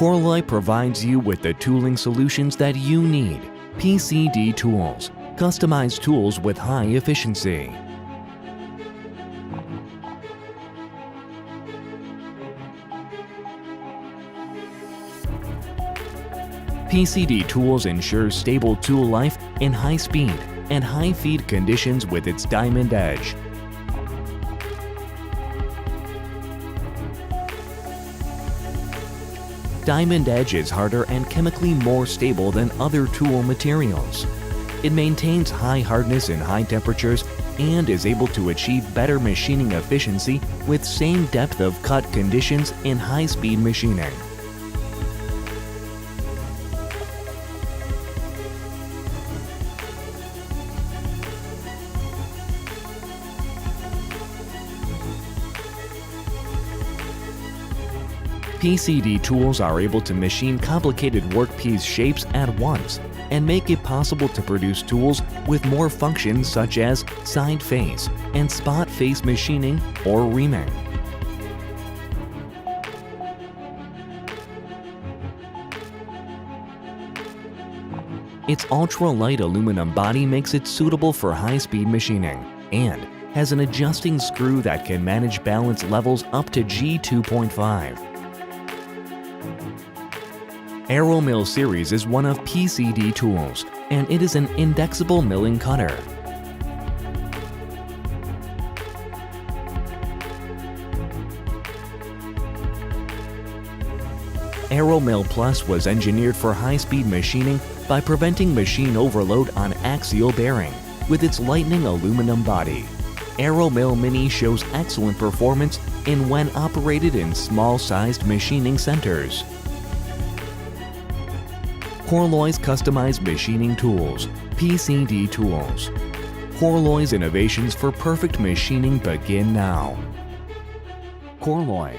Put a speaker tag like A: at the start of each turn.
A: KORLOY provides you with the tooling solutions that you need. PCD Tools, customized tools with high efficiency. PCD Tools ensures stable tool life in high speed and high feed conditions with its diamond edge. Diamond edge is harder and chemically more stable than other tool materials. It maintains high hardness in high temperatures and is able to achieve better machining efficiency with same depth of cut conditions in high-speed machining. PCD tools are able to machine complicated workpiece shapes at once and make it possible to produce tools with more functions such as side face and spot face machining or reaming. Its ultra-light aluminum body makes it suitable for high-speed machining and has an adjusting screw that can manage balance levels up to G2.5. AeroMill series is one of PCD tools, and it is an indexable milling cutter. AeroMill Plus was engineered for high-speed machining by preventing machine overload on axial bearing with its lightning aluminum body. AeroMill Mini shows excellent performance in when operated in small-sized machining centers. KORLOY's customized machining tools, PCD Tools. KORLOY's innovations for perfect machining begin now. KORLOY.